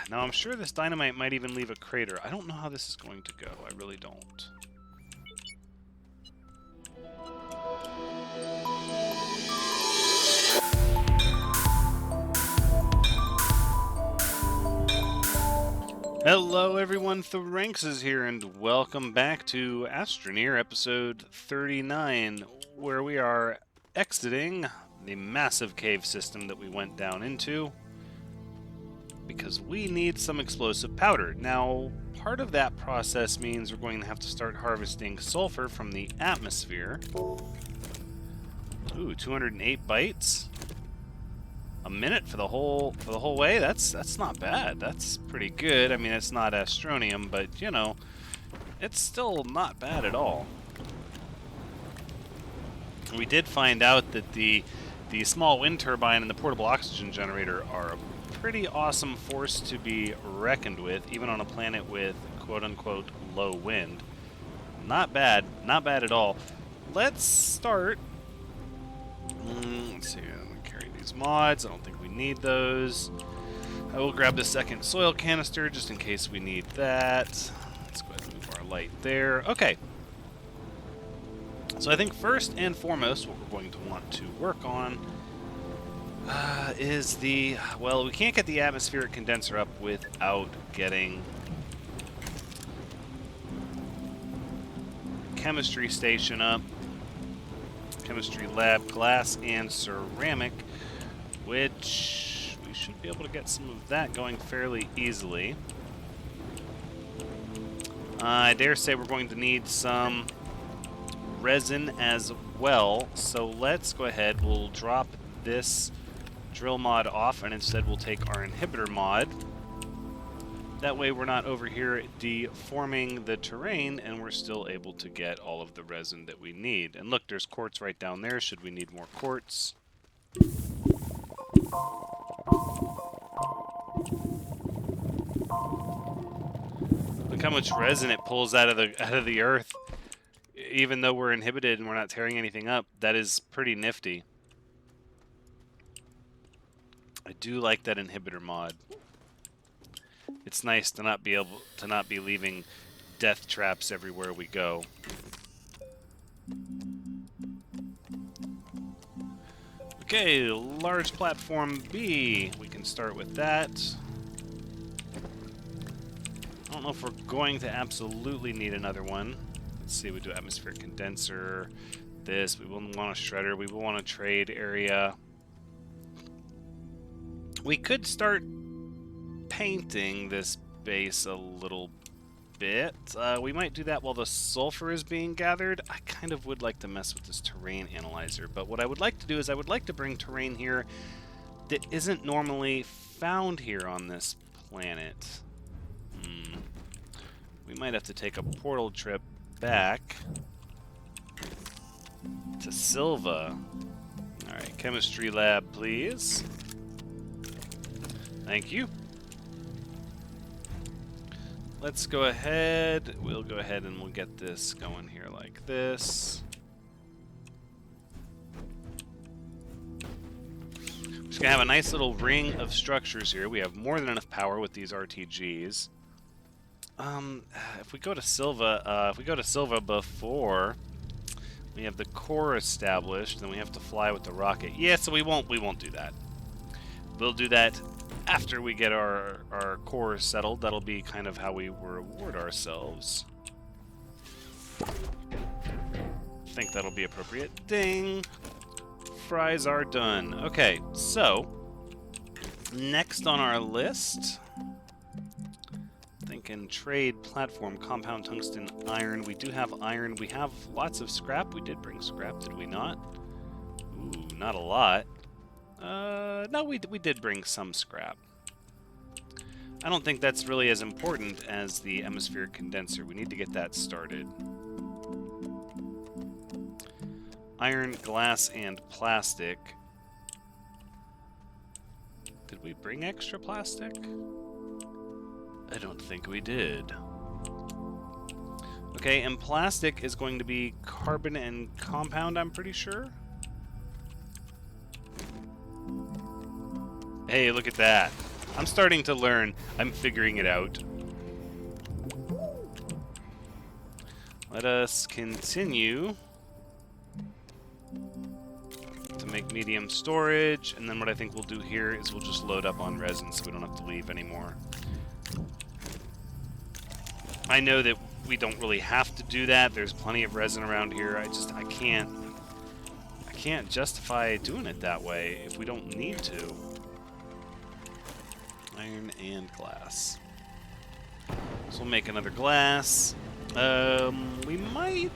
Now, I'm sure this dynamite might even leave a crater. I don't know how this is going to go. I really don't. Hello everyone, Thranxes here, and welcome back to Astroneer episode 39, where we are exiting the massive cave system that we went down into, because we need some explosive powder. Now, part of that process means we're going to have to start harvesting sulfur from the atmosphere. Ooh, 208 bytes. A minute for the whole way. That's not bad. That's pretty good. I mean, it's not astronium, but you know, it's still not bad at all. We did find out that the small wind turbine and the portable oxygen generator are a pretty awesome force to be reckoned with, even on a planet with quote-unquote low wind. Not bad at all. Let's start. Let's see. Mods. I don't think we need those. I will grab the second soil canister just in case we need that. Let's go ahead and move our light there. Okay. So I think first and foremost what we're going to want to work on is the... Well, we can't get the atmospheric condenser up without getting chemistry station up. Chemistry lab, glass and ceramic, which we should be able to get some of that going fairly easily. I dare say we're going to need some resin as well, so let's go ahead. We'll drop this drill mod off, and instead we'll take our inhibitor mod. That way we're not over here deforming the terrain, and we're still able to get all of the resin that we need. And look, there's quartz right down there, should we need more quartz. Look how much resin it pulls out of the earth. Even though we're inhibited and we're not tearing anything up, that is pretty nifty. I do like that inhibitor mod. It's nice to not be leaving death traps everywhere we go. Okay, large platform B. We can start with that. I don't know if we're going to absolutely need another one. Let's see, we do atmospheric condenser. This, we will want a shredder. We will want a trade area. We could start painting this base a little bit. We might do that while the sulfur is being gathered. I kind of would like to mess with this terrain analyzer, but what I would like to do is I would like to bring terrain here that isn't normally found here on this planet. We might have to take a portal trip back to Silva. Alright, chemistry lab, please. Thank you. Let's go ahead. We'll go ahead and we'll get this going here like this. We're just gonna have a nice little ring of structures here. We have more than enough power with these RTGs. If we go to Silva, before we have the core established, then we have to fly with the rocket. Yeah, so we won't do that. We'll do that after we get our core settled. That'll be kind of how we reward ourselves. I think that'll be appropriate. Ding! Fries are done. Okay, so next on our list, thinking trade, platform, compound, tungsten, iron. We do have iron. We have lots of scrap. We did bring scrap, did we not? Ooh, not a lot. No, we did bring some scrap. I don't think that's really as important as the atmospheric condenser. We need to get that started. Iron, glass, and plastic. Did we bring extra plastic? I don't think we did. Okay, and plastic is going to be carbon and compound, I'm pretty sure. Hey, look at that. I'm starting to learn. I'm figuring it out. Let us continue to make medium storage, and then what I think we'll do here is we'll just load up on resin so we don't have to leave anymore. I know that we don't really have to do that. There's plenty of resin around here. I can't justify doing it that way if we don't need to. Iron and glass. So we'll make another glass. We might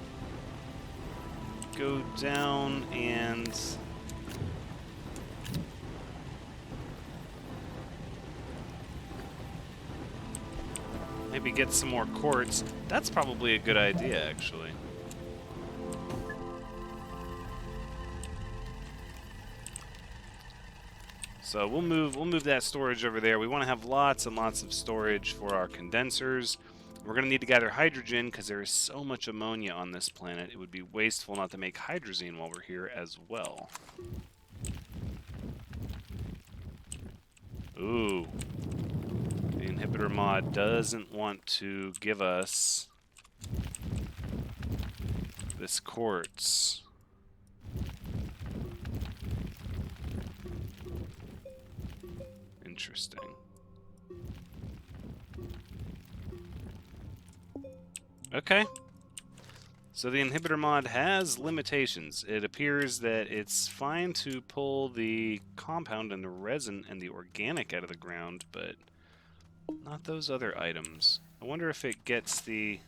go down and maybe get some more quartz. That's probably a good idea, actually. So we'll move that storage over there. We want to have lots and lots of storage for our condensers. We're going to need to gather hydrogen because there is so much ammonia on this planet. It would be wasteful not to make hydrazine while we're here as well. Ooh. The inhibitor mod doesn't want to give us this quartz. Interesting. Okay. So the inhibitor mod has limitations. It appears that it's fine to pull the compound and the resin and the organic out of the ground, but not those other items. I wonder if it gets the...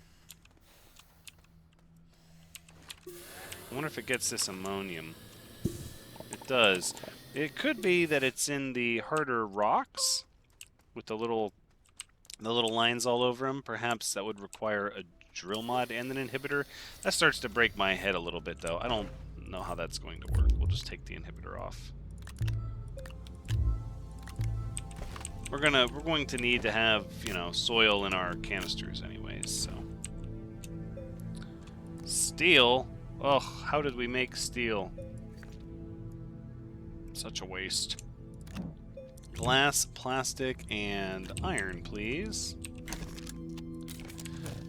I wonder if it gets this ammonium. It does. It could be that it's in the harder rocks with the little lines all over them. Perhaps that would require a drill mod and an inhibitor. That starts to break my head a little bit, though. I don't know how that's going to work. We'll just take the inhibitor off. We're going to need to have, you know, soil in our canisters anyways, so. Steel? Ugh, how did we make steel? Such a waste. Glass, plastic, and iron, please.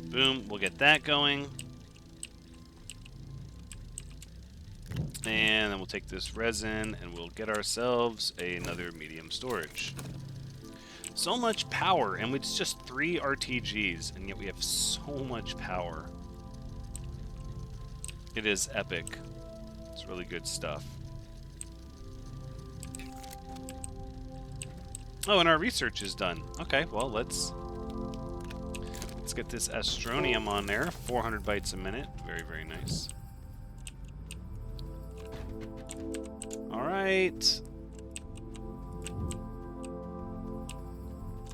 Boom, we'll get that going. And then we'll take this resin and we'll get ourselves another medium storage. So much power, and it's just 3 RTGs, and yet we have so much power. It is epic. It's really good stuff. Oh, and our research is done. Okay, well, let's get this astronium on there. 400 bytes a minute. Very, very nice. All right.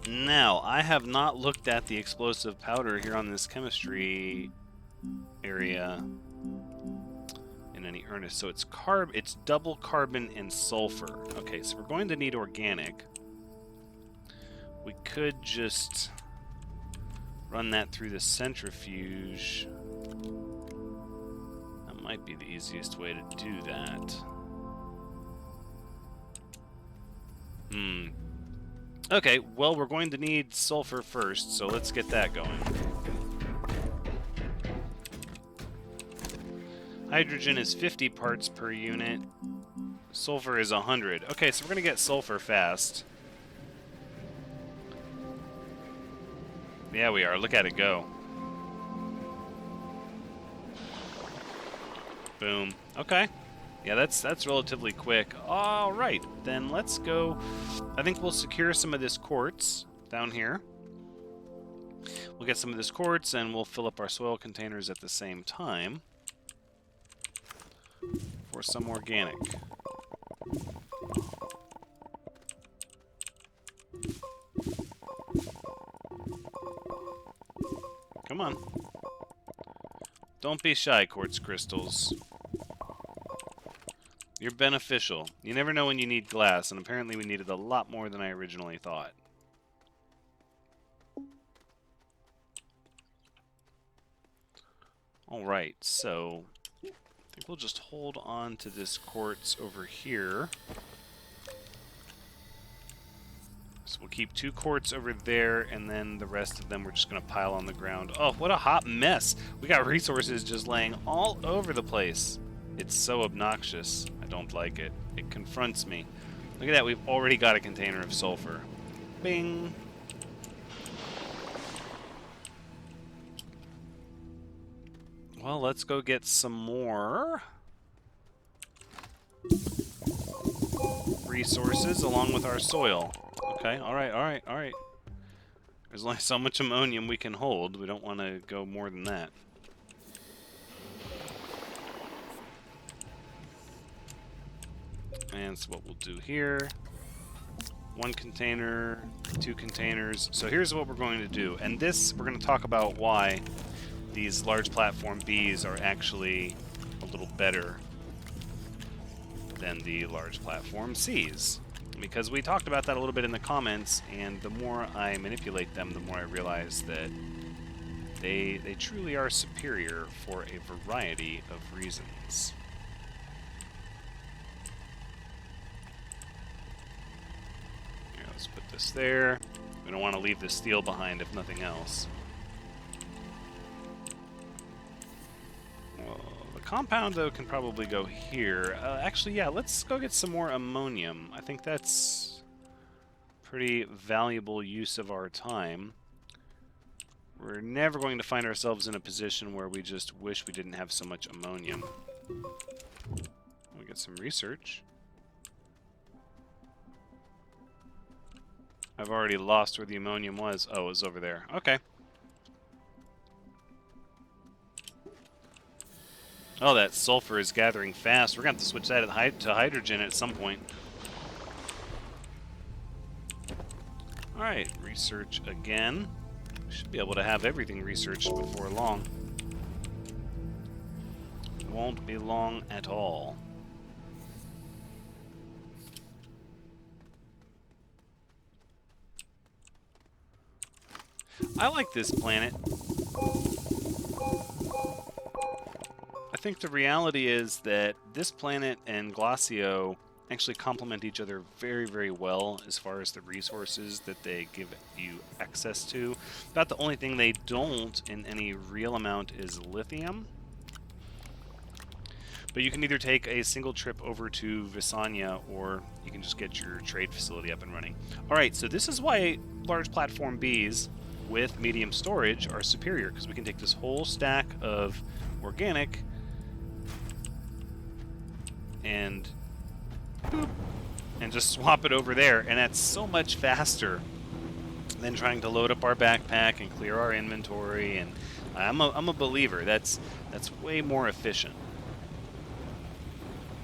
Now, I have not looked at the explosive powder here on this chemistry area in any earnest. So it's double carbon and sulfur. Okay, so we're going to need organic. We could just run that through the centrifuge. That might be the easiest way to do that. Okay, well, we're going to need sulfur first, so let's get that going. Hydrogen is 50 parts per unit. Sulfur is 100. Okay, so we're going to get sulfur fast. Yeah, we are. Look at it go. Boom. Okay. Yeah, that's relatively quick. All right, then let's go. I think we'll secure some of this quartz down here. We'll get some of this quartz, and we'll fill up our soil containers at the same time for some organic. Come on. Don't be shy, quartz crystals. You're beneficial. You never know when you need glass, and apparently we needed a lot more than I originally thought. Alright, so I think we'll just hold on to this quartz over here. So we'll keep 2 quartz over there, and then the rest of them we're just going to pile on the ground. Oh, what a hot mess. We got resources just laying all over the place. It's so obnoxious. I don't like it. It confronts me. Look at that. We've already got a container of sulfur. Bing. Well, let's go get some more resources along with our soil. Okay, alright. There's only so much ammonium we can hold. We don't want to go more than that. And so what we'll do here, 1 container, 2 containers. So here's what we're going to do. And this, we're going to talk about why these large platform Bs are actually a little better than the large platform Cs. Because we talked about that a little bit in the comments, and the more I manipulate them, the more I realize that they truly are superior for a variety of reasons. Here, let's put this there. We don't want to leave the steel behind if nothing else. Well, the compound, though, can probably go here. Actually, yeah, let's go get some more ammonium. I think that's pretty valuable use of our time. We're never going to find ourselves in a position where we just wish we didn't have so much ammonium. We get some research. I've already lost where the ammonium was. Oh, it was over there. Okay. Oh, that sulfur is gathering fast. We're going to have to switch that to hydrogen at some point. Alright, research again. We should be able to have everything researched before long. Won't be long at all. I like this planet. I think the reality is that this planet and Glacio actually complement each other very, very well as far as the resources that they give you access to. About the only thing they don't in any real amount is lithium. But you can either take a single trip over to Visanya, or you can just get your trade facility up and running. Alright, so this is why large platform Bs with medium storage are superior, because we can take this whole stack of organic and boop, and just swap it over there, and that's so much faster than trying to load up our backpack and clear our inventory. And I'm a believer. That's way more efficient.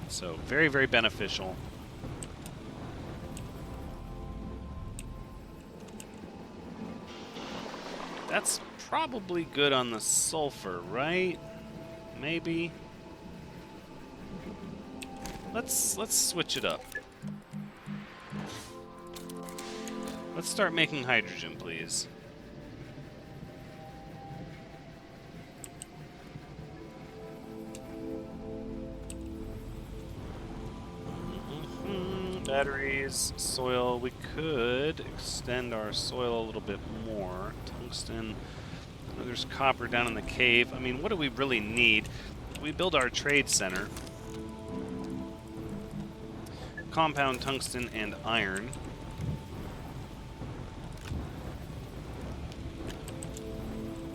So very, very beneficial. That's probably good on the sulfur, right? Maybe. Let's switch it up. Let's start making hydrogen, please. Batteries, soil. We could extend our soil a little bit more. Tungsten. Oh, there's copper down in the cave. I mean, what do we really need? We build our trade center. Compound tungsten and iron.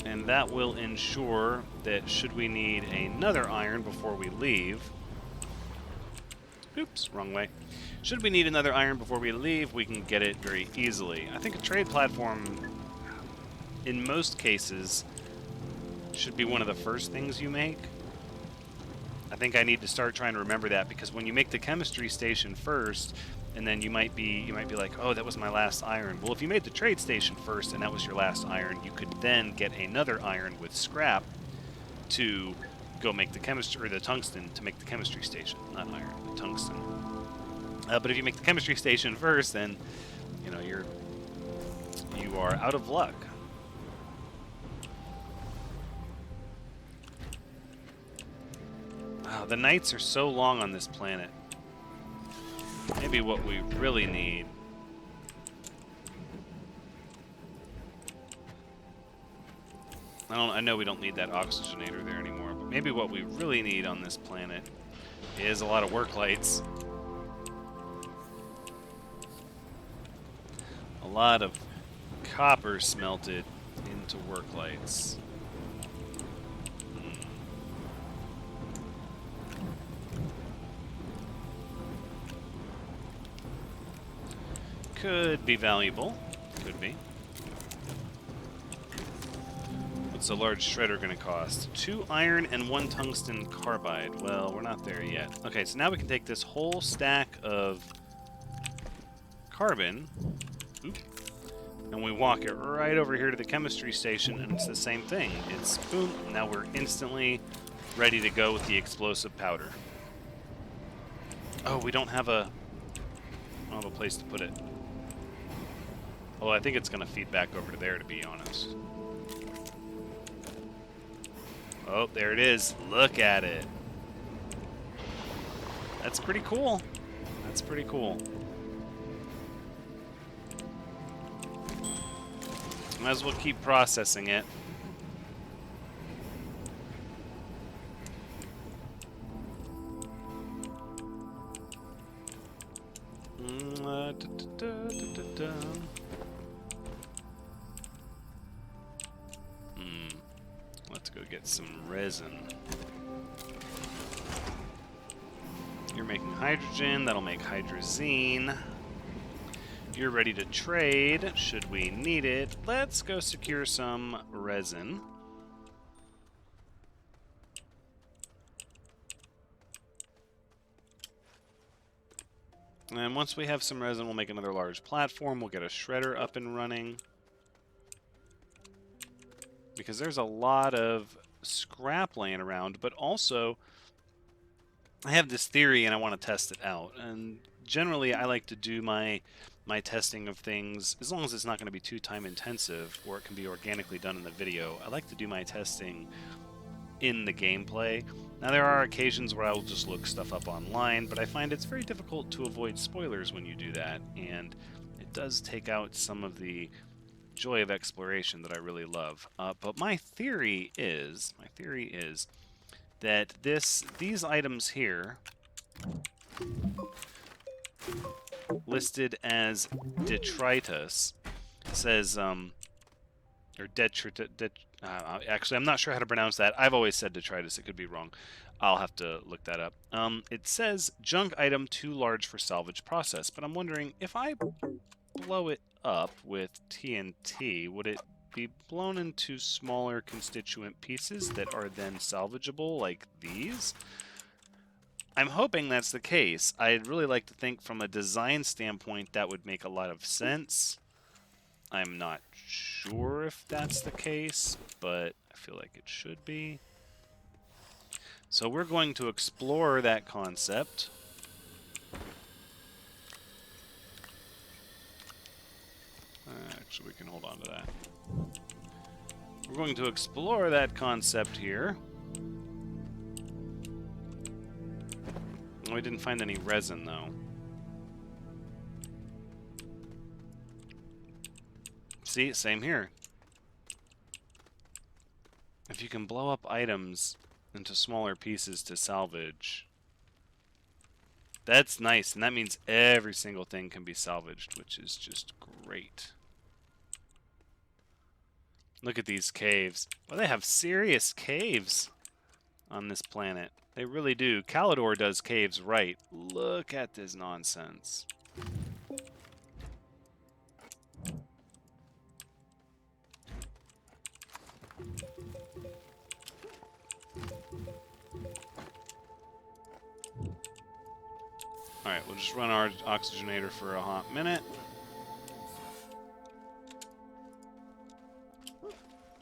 And that will ensure that should we need another iron before we leave... Oops, wrong way. Should we need another iron before we leave, we can get it very easily. I think a trade platform, in most cases, should be one of the first things you make. I think I need to start trying to remember that, because when you make the chemistry station first, and then you might be like, oh, that was my last iron. Well, if you made the trade station first and that was your last iron, you could then get another iron with scrap to go make the chemistry, or the tungsten to make the chemistry station, not iron, the tungsten. But if you make the chemistry station first, then you know you are out of luck. Wow, the nights are so long on this planet. Maybe what we really need I know we don't need that oxygenator there anymore, but maybe what we really need on this planet is a lot of work lights. A lot of copper smelted into work lights. Could be valuable. Could be. What's a large shredder going to cost? 2 iron and 1 tungsten carbide. Well, we're not there yet. Okay, so now we can take this whole stack of carbon, and we walk it right over here to the chemistry station, and it's the same thing. It's boom, now we're instantly ready to go with the explosive powder. Oh, we don't have a place to put it. Well, I think it's going to feed back over to there, to be honest. Oh, there it is. Look at it. That's pretty cool. That's pretty cool. Might as well keep processing it. Let's go get some resin. You're making hydrogen, that'll make hydrazine. You're ready to trade, should we need it. Let's go secure some resin. And once we have some resin, we'll make another large platform. We'll get a shredder up and running. Because there's a lot of scrap laying around, but also I have this theory and I want to test it out. And generally I like to do my testing of things, as long as it's not going to be too time intensive or it can be organically done in the video, I like to do my testing in the gameplay. Now there are occasions where I will just look stuff up online, but I find it's very difficult to avoid spoilers when you do that, and it does take out some of the joy of exploration that I really love. But my theory is that these items here, listed as detritus, says or actually, I'm not sure how to pronounce that. I've always said detritus. It could be wrong. I'll have to look that up. It says junk item too large for salvage process, but I'm wondering if I blow it up with TNT, would it be blown into smaller constituent pieces that are then salvageable, like these? I'm hoping that's the case. I'd really like to think from a design standpoint that would make a lot of sense. I'm not sure if that's the case, but I feel like it should be. So we're going to explore that concept. Actually, we can hold on to that. We're going to explore that concept here. We didn't find any resin, though. See, same here. If you can blow up items into smaller pieces to salvage, that's nice, and that means every single thing can be salvaged, which is just great. Look at these caves. Well, they have serious caves on this planet. They really do. Calidor does caves right. Look at this nonsense. Alright, we'll just run our oxygenator for a hot minute.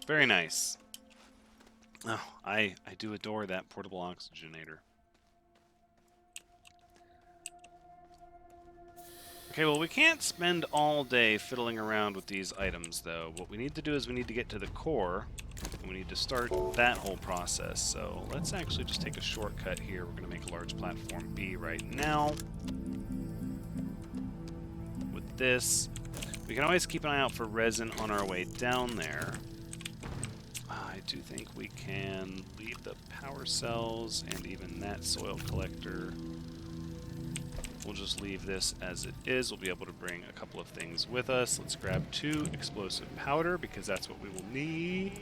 Very nice. Oh, I do adore that portable oxygenator. Okay, well, we can't spend all day fiddling around with these items, though. What we need to do is we need to get to the core, and we need to start that whole process. So let's actually just take a shortcut here. We're going to make a large platform B right now. With this, we can always keep an eye out for resin on our way down there. I I do think we can leave the power cells and even that soil collector. We'll just leave this as it is. We'll be able to bring a couple of things with us. Let's grab 2 explosive powder because that's what we will need.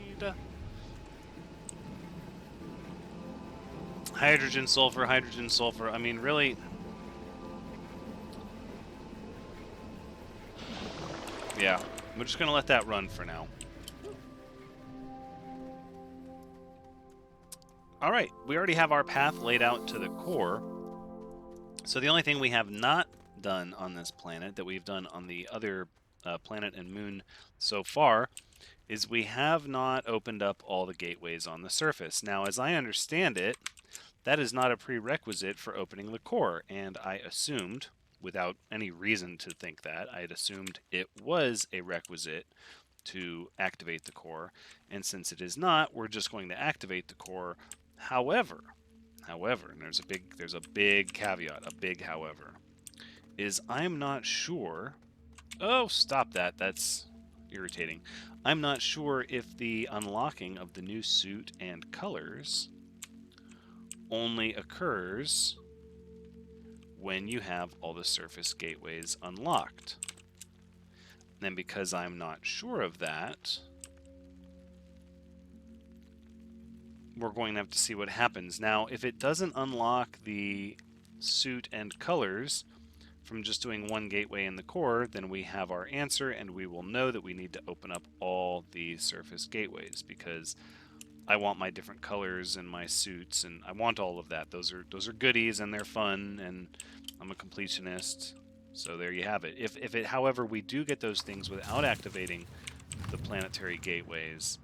Hydrogen, sulfur, hydrogen, sulfur. I mean, really... Yeah, we're just going to let that run for now. Alright, we already have our path laid out to the core. So the only thing we have not done on this planet that we've done on the other planet and moon so far is we have not opened up all the gateways on the surface. Now, as I understand it, that is not a prerequisite for opening the core, and I assumed, without any reason to think that, I had assumed it was a requisite to activate the core, and since it is not, we're just going to activate the core. However, and there's a big caveat, a big however, is I'm not sure... Oh, stop that, that's irritating. I'm not sure if the unlocking of the new suit and colors only occurs when you have all the surface gateways unlocked. And because I'm not sure of that, we're going to have to see what happens. Now, if it doesn't unlock the suit and colors from just doing one gateway in the core, then we have our answer, and we will know that we need to open up all the surface gateways, because I want my different colors and my suits, and I want all of that. Those are goodies, and they're fun, and I'm a completionist. So there you have it. If it, however, we do get those things without activating the planetary gateways,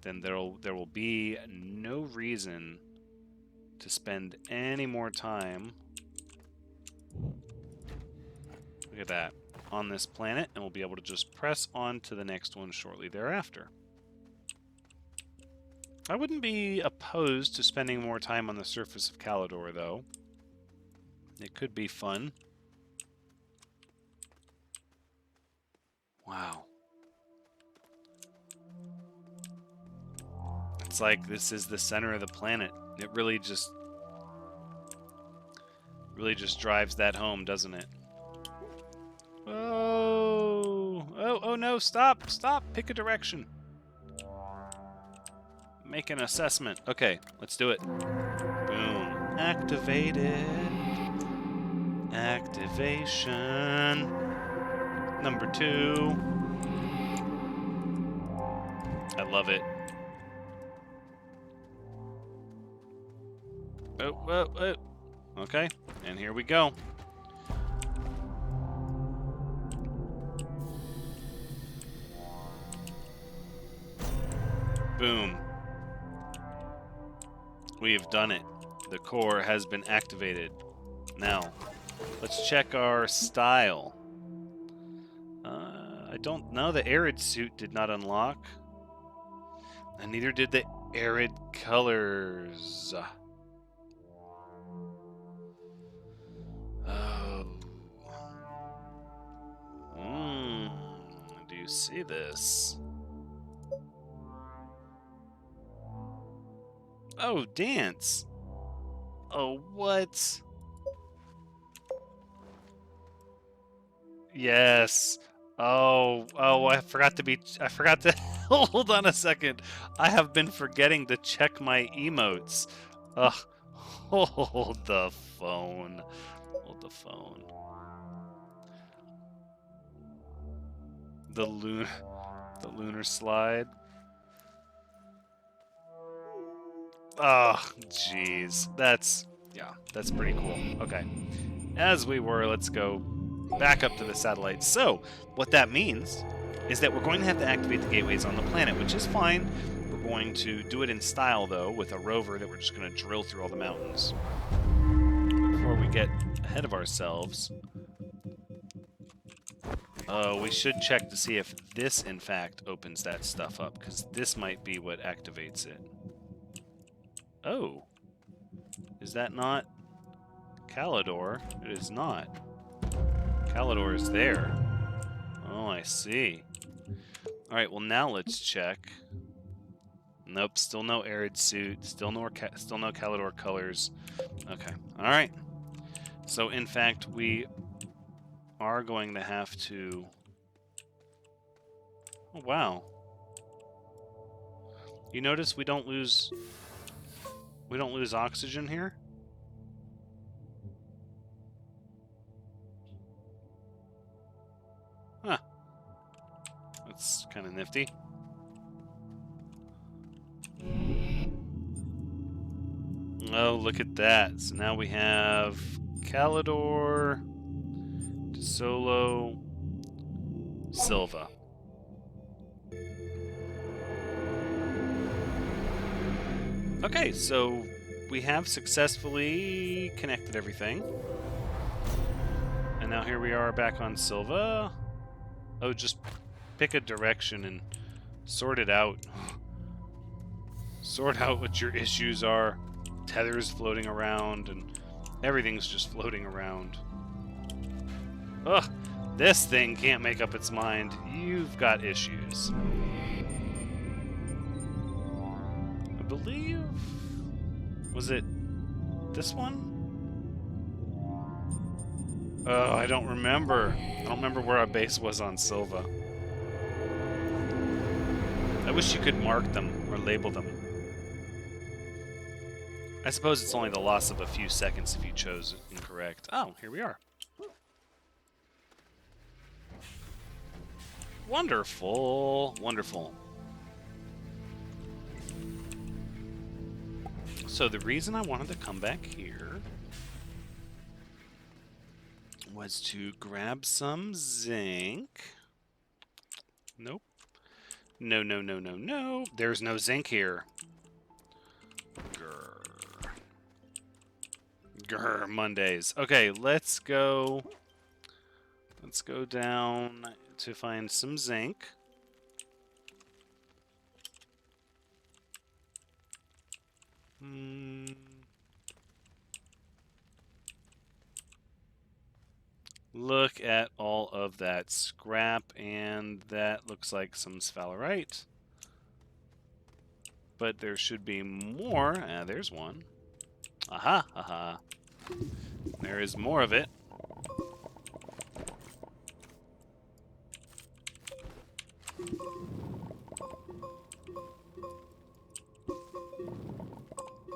then there will be no reason to spend any more time, look at that, on this planet, and we'll be able to just press on to the next one shortly thereafter. I wouldn't be opposed to spending more time on the surface of Calidor, though. It could be fun. Wow. It's like this is the center of the planet. It really just drives that home, doesn't it? Oh no, stop, pick a direction. Make an assessment. Okay, let's do it. Boom. Activated. Activation. Number 2. I love it. Oh. Okay, and here we go. Boom. We've done it. The core has been activated. Now, let's check our style. I don't know. The arid suit did not unlock. And neither did the arid colors. Oh. Do you see this? Oh, dance. Oh, what? Yes. Oh, I forgot to hold on a second. I have been forgetting to check my emotes. Ugh. Hold the phone. Hold the phone. The lunar slide. Oh, jeez. That's pretty cool. Okay. As we were, let's go back up to the satellite. So, what that means is that we're going to have to activate the gateways on the planet, which is fine. We're going to do it in style, though, with a rover that we're just going to drill through all the mountains. Before we get ahead of ourselves, we should check to see if this, in fact, opens that stuff up, because this might be what activates it. Oh. Is that not Calidor? It is not. Calidor is there. Oh, I see. Alright, well now let's check Nope, still no arid suit. Still no Calidor colors. Okay, all right. So in fact, we are going to have to. Oh, wow. You notice we don't lose oxygen here? Huh. That's kind of nifty. Oh, look at that. So now we have Calidor, Solo, Silva. Okay, so we have successfully connected everything. And now here we are back on Silva. Oh, just pick a direction and sort it out. Sort out what your issues are. Tethers floating around and everything's just floating around. Ugh, this thing can't make up its mind. You've got issues. I believe... Was it this one? Oh, I don't remember. I don't remember where our base was on Silva. I wish you could mark them or label them. I suppose it's only the loss of a few seconds if you chose incorrect. Oh, here we are. Wonderful. Wonderful. So the reason I wanted to come back here was to grab some zinc. Nope. No, no, no, no, no. There's no zinc here. Grr, Mondays. Okay, let's go. Let's go down to find some zinc. Look at all of that scrap, and that looks like some sphalerite. But there should be more. There's one. Aha, aha. There is more of it.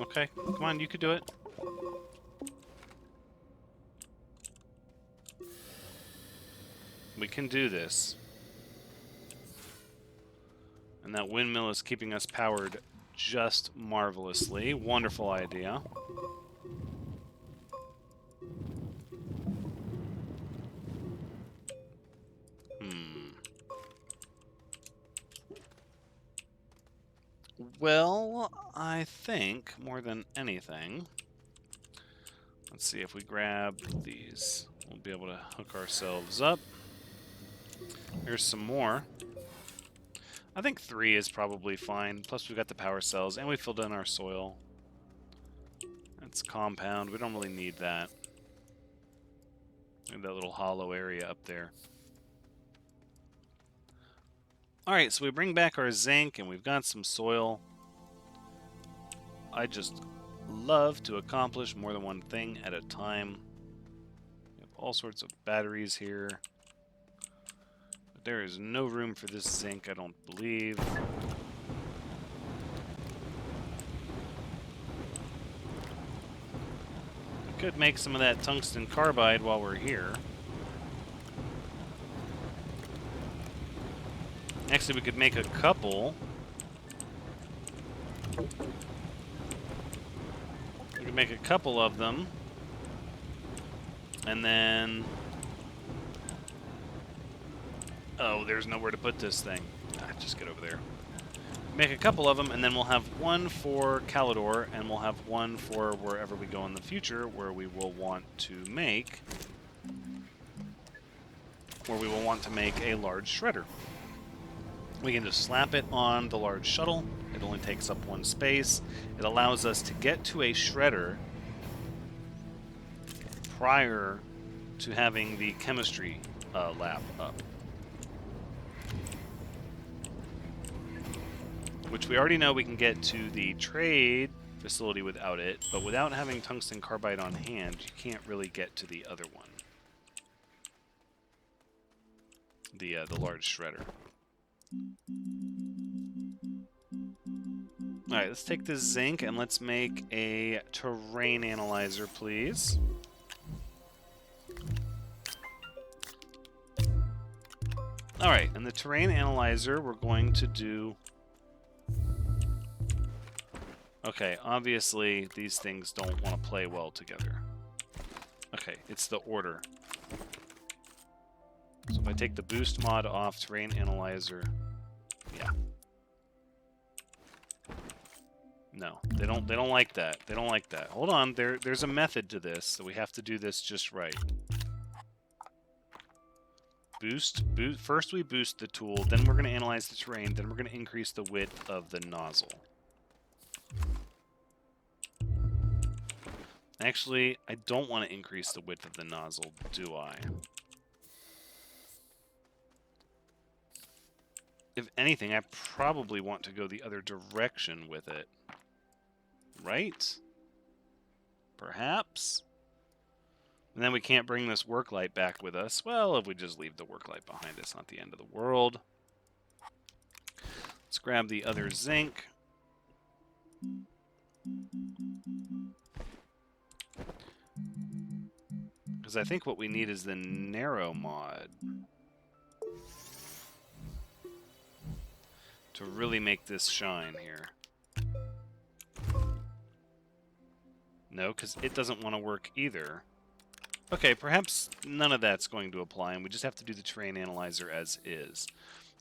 Okay, come on, you could do it. We can do this. And that windmill is keeping us powered just marvelously. Wonderful idea. Well, I think, more than anything, let's see, if we grab these, we'll be able to hook ourselves up. Here's some more. I think 3 is probably fine. Plus we've got the power cells, and we filled in our soil. That's compound. We don't really need that. That little hollow area up there. Alright, so we bring back our zinc, and we've got some soil. I just love to accomplish more than one thing at a time. We have all sorts of batteries here. But there is no room for this zinc, I don't believe. We could make some of that tungsten carbide while we're here. Actually, we could make a couple. We could make a couple of them. And then... Oh, there's nowhere to put this thing. Just get over there. Make a couple of them, and then we'll have one for Calidor, and we'll have one for wherever we go in the future, where we will want to make... a large shredder. We can just slap it on the large shuttle. It only takes up one space. It allows us to get to a shredder prior to having the chemistry lab up. which we already know we can get to the trade facility without it, but without having tungsten carbide on hand, you can't really get to the other one. The large shredder. Alright, let's take this zinc and let's make a terrain analyzer, please. Alright, and the terrain analyzer we're going to do... Okay, obviously these things don't want to play well together. Okay, it's the order. So if I take the boost mod off, terrain analyzer... Yeah. No, they don't like that. They don't like that. Hold on, there's a method to this, so we have to do this just right. First we boost the tool, then we're going to analyze the terrain, then we're going to increase the width of the nozzle. Actually, I don't want to increase the width of the nozzle, do I? If anything, I probably want to go the other direction with it. Right? Perhaps? And then we can't bring this work light back with us. Well, if we just leave the work light behind, it's not the end of the world. Let's grab the other zinc. Because I think what we need is the narrow mod to really make this shine here. No, because it doesn't want to work either. Okay, perhaps none of that's going to apply, and we just have to do the terrain analyzer as is.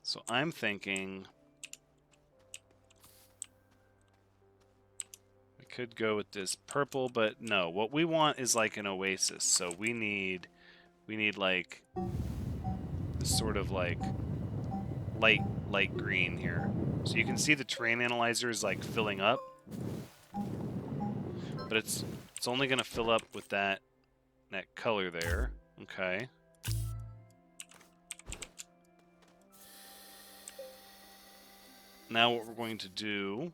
So I'm thinking... we could go with this purple, but no. What we want is like an oasis, so we need like this sort of like light green here. So you can see the terrain analyzer is like filling up. But it's only going to fill up with that color there. Okay. Now what we're going to do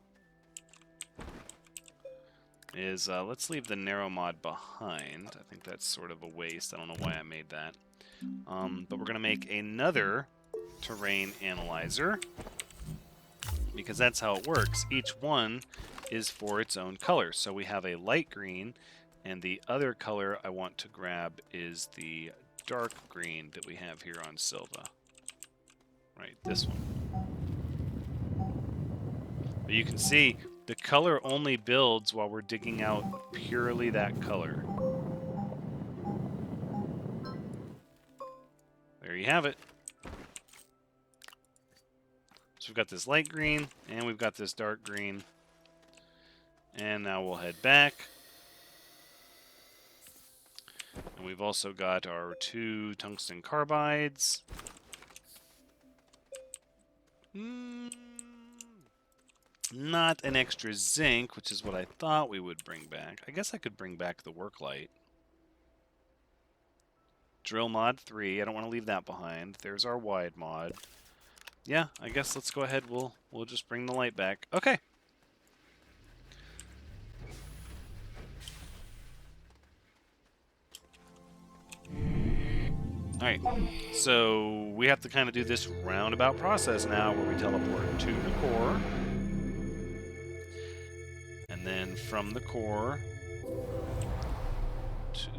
is let's leave the narrow mod behind. I think that's sort of a waste. I don't know why I made that. But we're going to make another terrain analyzer because that's how it works. Each one is for its own color. So we have a light green, and the other color I want to grab is the dark green that we have here on Silva. Right, this one. But you can see the color only builds while we're digging out purely that color. There you have it. So we've got this light green, and we've got this dark green. And now we'll head back. And we've also got our 2 tungsten carbides. Not an extra zinc, which is what I thought we would bring back. I guess I could bring back the work light. Drill mod 3. I don't want to leave that behind. There's our wide mod. Yeah, I guess let's go ahead. We'll just bring the light back. Okay. Alright, so we have to kind of do this roundabout process now where we teleport to the core. And then from the core...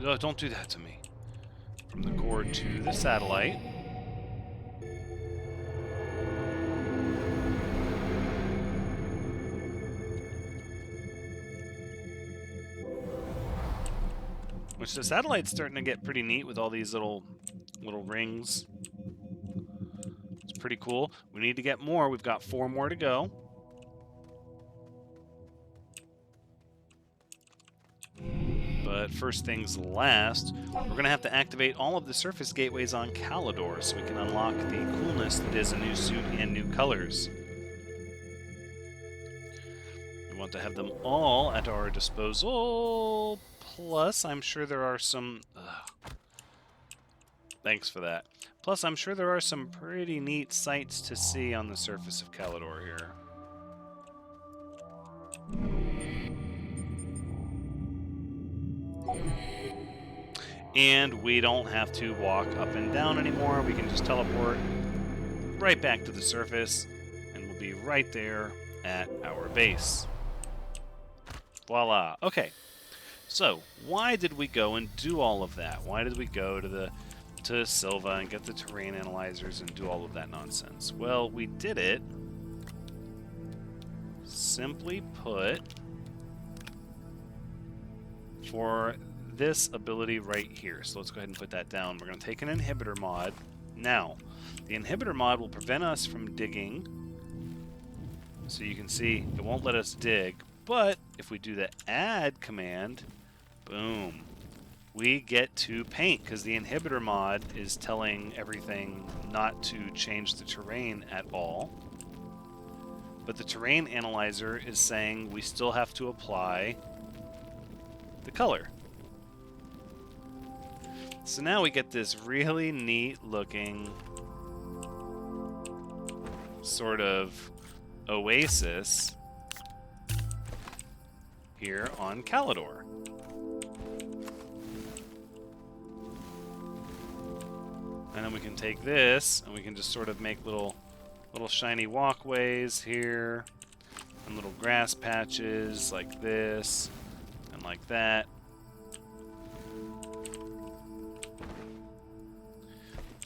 oh, don't do that to me. From the core to the satellite. Which the satellite's starting to get pretty neat with all these little rings. It's pretty cool. We need to get more. We've got 4 more to go. But first things last, we're going to have to activate all of the surface gateways on Calidor so we can unlock the coolness that is a new suit and new colors. We want to have them all at our disposal. Plus, I'm sure there are some... Thanks for that. Plus, I'm sure there are some pretty neat sights to see on the surface of Calidor here. And we don't have to walk up and down anymore. We can just teleport right back to the surface, and we'll be right there at our base. Voila. Okay. So, why did we go and do all of that? Why did we go to Silva and get the terrain analyzers and do all of that nonsense? Well, we did it, simply put, for this ability right here. So let's go ahead and put that down. We're going to take an inhibitor mod. Now, the inhibitor mod will prevent us from digging. So you can see it won't let us dig. But if we do the add command, boom, we get to paint, because the inhibitor mod is telling everything not to change the terrain at all. But the terrain analyzer is saying we still have to apply the color. So now we get this really neat looking sort of oasis here on Calidor. And then we can take this and we can just sort of make little shiny walkways here and little grass patches like this and like that.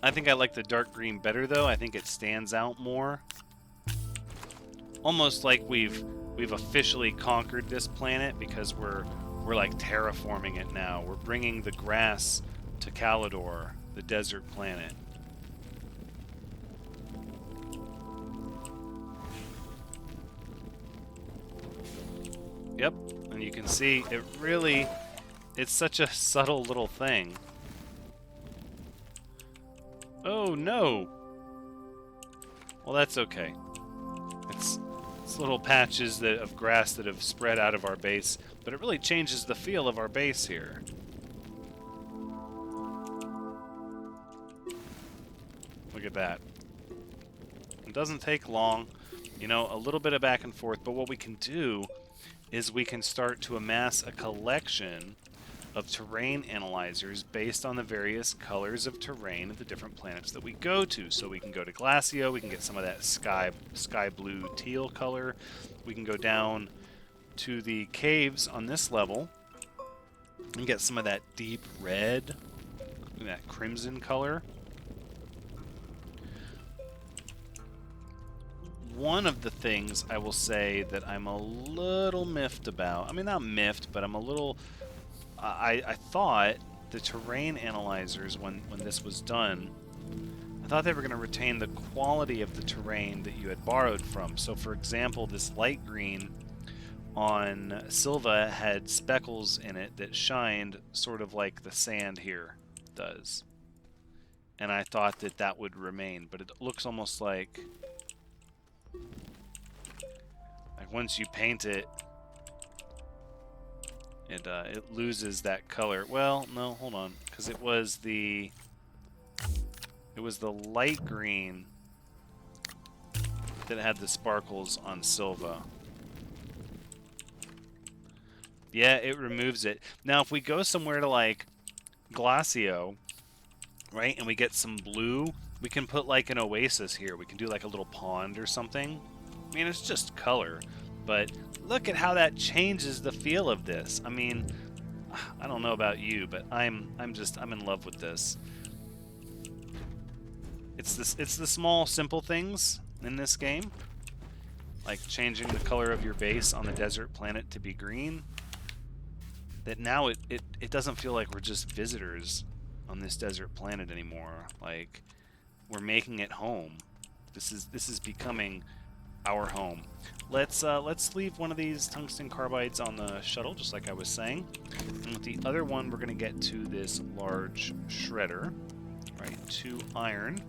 I think I like the dark green better though. I think it stands out more. Almost like we've officially conquered this planet, because we're like terraforming it now. We're bringing the grass to Calidor, the desert planet. Yep, and you can see it's such a subtle little thing. Oh no! Well, that's okay. It's little patches of grass that have spread out of our base, but it really changes the feel of our base here. Look at that. It doesn't take long, you know, a little bit of back and forth, but what we can do is we can start to amass a collection of terrain analyzers based on the various colors of terrain of the different planets that we go to. So we can go to Glacio, we can get some of that sky blue teal color. We can go down to the caves on this level and get some of that deep red and that crimson color. One of the things I will say that I'm a little miffed about, I mean not miffed, but I'm a little... I thought the terrain analyzers, when this was done, I thought they were going to retain the quality of the terrain that you had borrowed from. So for example, this light green on Silva had speckles in it that shined sort of like the sand here does. And I thought that that would remain, but it looks almost like once you paint it, it loses that color. Well, no, hold on, because it was the light green that had the sparkles on Silva. Yeah, it removes it. Now, if we go somewhere to like Glacio, right, and we get some blue, we can put like an oasis here. We can do like a little pond or something. I mean, it's just color, but look at how that changes the feel of this. I mean, I don't know about you, but I'm in love with this. It's the small simple things in this game, like changing the color of your base on the desert planet to be green, that now it doesn't feel like we're just visitors on this desert planet anymore. Like, we're making it home. This is becoming our home. Let's leave one of these tungsten carbides on the shuttle, just like I was saying. And with the other one, we're going to get to this large shredder. Right, 2 iron.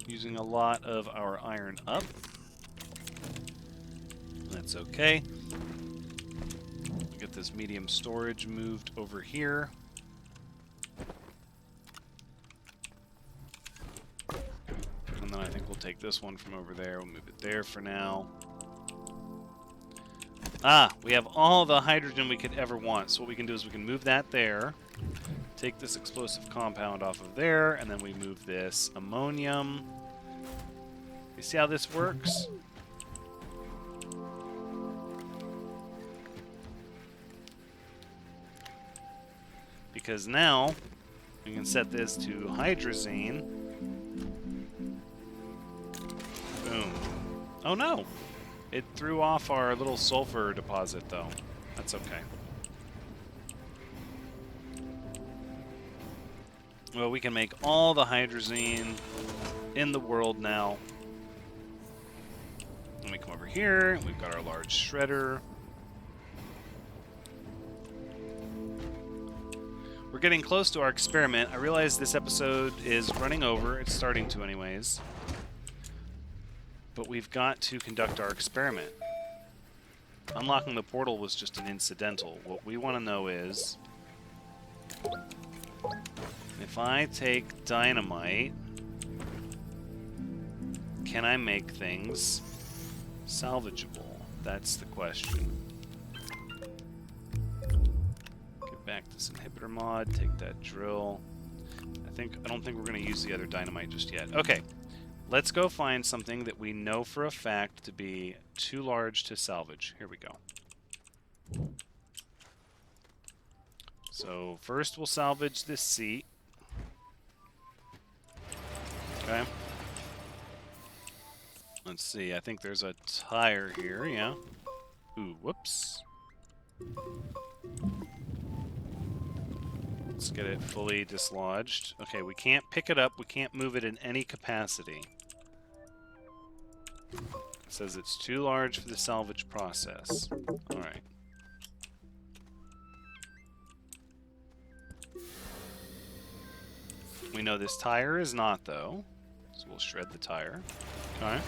Using a lot of our iron up. That's okay. Get this medium storage moved over here. And then I think we'll take this one from over there. We'll move it there for now. Ah, we have all the hydrogen we could ever want. So what we can do is we can move that there. Take this explosive compound off of there, and then we move this ammonium. You see how this works? Because now we can set this to hydrazine. Boom. Oh no! It threw off our little sulfur deposit, though. That's okay. Well, we can make all the hydrazine in the world now. Let me come over here. We've got our large shredder. We're getting close to our experiment. I realize this episode is running over. It's starting to anyways. But we've got to conduct our experiment. Unlocking the portal was just an incidental. What we want to know is, if I take dynamite, can I make things salvageable? That's the question. Get back this inhibitor mod, take that drill. I don't think we're going to use the other dynamite just yet. Okay. Let's go find something that we know for a fact to be too large to salvage. Here we go. So first we'll salvage this seat. Okay. Let's see, I think there's a tire here, yeah. Ooh, whoops. Let's get it fully dislodged. Okay, we can't pick it up. We can't move it in any capacity. It says it's too large for the salvage process. Alright. We know this tire is not, though. So we'll shred the tire. Okay.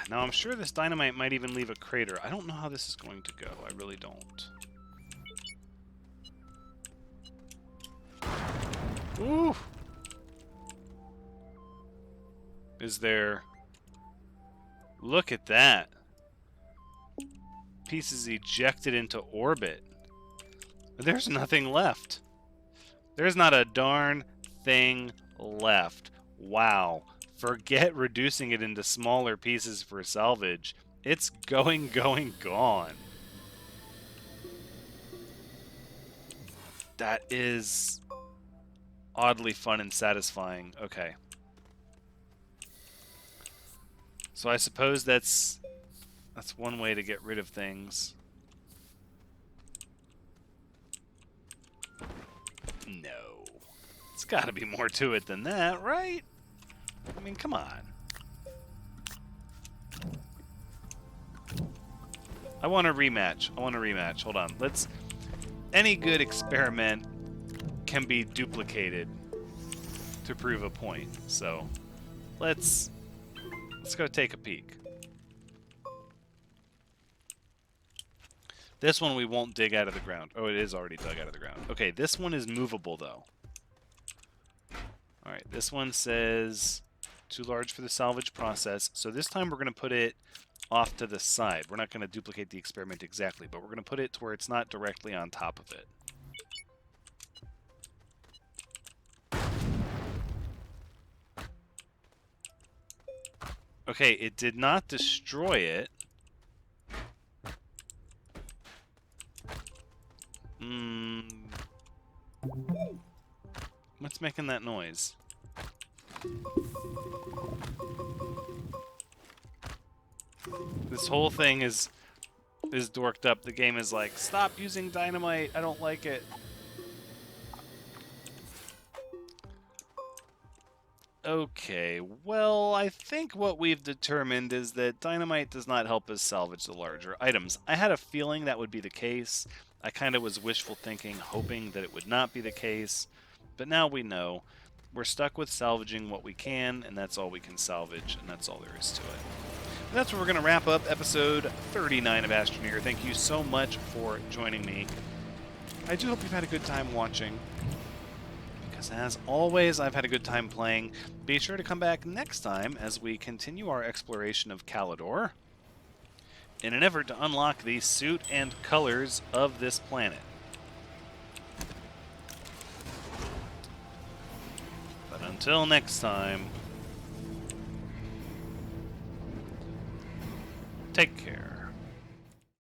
Now I'm sure this dynamite might even leave a crater. I don't know how this is going to go. I really don't. Ooh! Is there... Look at that. Pieces ejected into orbit. There's nothing left. There's not a darn thing left. Wow. Forget reducing it into smaller pieces for salvage. It's going, gone. That is oddly fun and satisfying. Okay. So I suppose that's one way to get rid of things. No. It's got to be more to it than that, right? I mean, come on. I want a rematch. Hold on. Any good experiment can be duplicated to prove a point. So, let's go take a peek. This one we won't dig out of the ground. Oh, it is already dug out of the ground. Okay, this one is movable, though. Alright, this one says too large for the salvage process. So this time we're going to put it off to the side. We're not going to duplicate the experiment exactly, but we're going to put it to where it's not directly on top of it. Okay, it did not destroy it. What's making that noise? This whole thing is dorked up. The game is like, stop using dynamite. I don't like it. Okay, well, I think what we've determined is that dynamite does not help us salvage the larger items. I had a feeling that would be the case. I kind of was wishful thinking, hoping that it would not be the case. But now we know. We're stuck with salvaging what we can, and that's all we can salvage, and that's all there is to it. And that's where we're going to wrap up episode 39 of Astroneer. Thank you so much for joining me. I do hope you've had a good time watching, Because as always, I've had a good time playing. Be sure to come back next time as we continue our exploration of Calidor in an effort to unlock the suit and colors of this planet. But until next time, take care.